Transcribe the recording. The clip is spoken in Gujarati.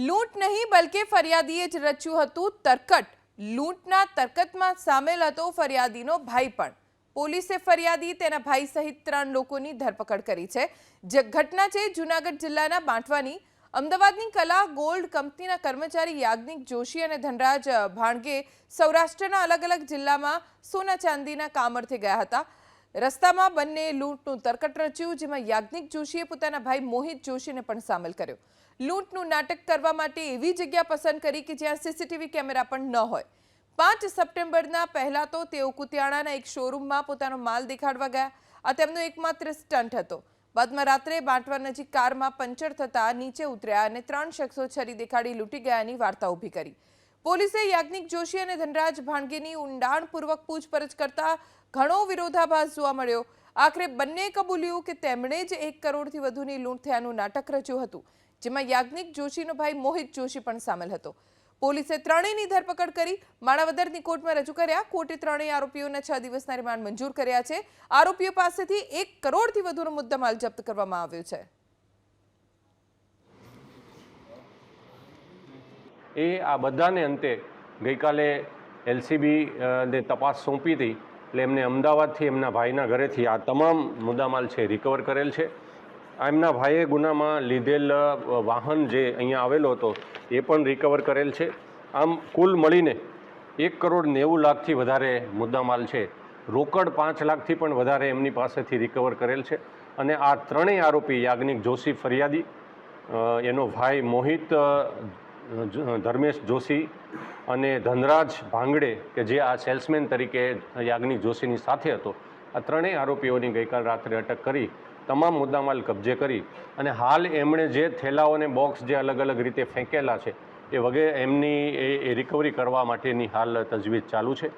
લૂંટ નહીં બલકે ફરિયાદીએ જ રચ્યું હતું તરકટ। લૂંટના તરકટમાં સામેલ હતો ફરિયાદીનો ભાઈ પણ। પોલીસે ફરિયાદી તેના ભાઈ સહિત 3 લોકોની ધરપકડ કરી છે। જે ઘટના છે જૂનાગઢ જિલ્લાના બાંટવાની। અમદાવાદની કલા ગોલ્ડ કંપનીના કર્મચારી યાજ્ઞિક જોશી અને ધનરાજ ભાણગે સૌરાષ્ટ્રના અલગ-અલગ જિલ્લામાં સોના ચાંદીના કામ અર્થે ગયા હતા। રસ્તામાં બંને લૂંટનું તરકટ રચ્યું, જેમાં યાજ્ઞિક જોશીએ પોતાના ભાઈ મોહિત જોશીને પણ સામેલ કર્યો। લૂંટનું નાટક કરવા માટે એવી જગ્યા પસંદ કરી કે જ્યાં સીસીટીવી કેમેરા પણ ન હોય। 5 સપ્ટેમ્બરના પહેલા તો તેઓ કુતિયાણાના એક શોરૂમમાં પોતાનો માલ દેખાડવા ગયા। આ તેમનો એકમાત્ર સ્ટન્ટ હતો। બાદમાં રાત્રે બાંટવા નજીક કારમાં પંચર થતા નીચે ઉતર્યા અને 3 શખ્સો છરી દેખાડી લૂંટી ગયાની વાર્તા ઊભી કરી। પોલીસે યાજ્ઞિક જોશી અને ધનરાજ ભાણગેની ઊંડાણપૂર્વક પૂછપરછ કરતા ઘણો વિરોધાભાસ જોવા મળ્યો। આખરે બંને કબૂલ્યું કે તેમણે જ 1 કરોડથી વધુની લૂંટ થયાનું નાટક રચ્યું હતું, જેમાં યાજ્ઞિક જોશીનો ભાઈ મોહિત જોશી પણ સામેલ હતો। પોલીસે ત્રણેયની ધરપકડ કરી માણાવદરની કોર્ટમાં રજૂ કર્યા। કોર્ટે ત્રણેય આરોપીઓના 6 દિવસના રિમાન્ડ મંજૂર કર્યા છે। આરોપીઓ પાસેથી 1 કરોડથી વધુનો મુદ્દામાલ જપ્ત કરવામાં આવ્યો છે। આ બધાને અંતે ગઈકાલે એલસીબી ને તપાસ સોંપી હતી, એટલે એમને અમદાવાદથી એમના ભાઈના ઘરેથી આ તમામ મુદ્દામાલ છે રિકવર કરેલ છે। એમના ભાઈએ ગુનામાં લીધેલ વાહન જે અહીંયા આવેલો હતો એ પણ રિકવર કરેલ છે। આમ કુલ મળીને 1 કરોડ 90 લાખથી વધારે મુદ્દામાલ છે। રોકડ 5 લાખથી પણ વધારે એમની પાસેથી રિકવર કરેલ છે। અને આ ત્રણેય આરોપી યાજ્ઞિક જોશી ફરિયાદી, એનો ભાઈ મોહિત ધર્મેશ જોશી અને ધનરાજ ભાંગડે કે જે આ સેલ્સમેન તરીકે યાજ્ઞિક જોશીની સાથે હતો, આ ત્રણેય આરોપીઓની ગઈકાલ રાત્રે અટક કરી તમામ મુદ્દામાલ કબજે કરી અને હાલ એમણે જે થેલાઓને બોક્સ જે અલગ અલગ રીતે ફેંકેલા છે એ વગેરે એમની રિકવરી કરવા માટેની હાલ તજવીજ ચાલુ છે।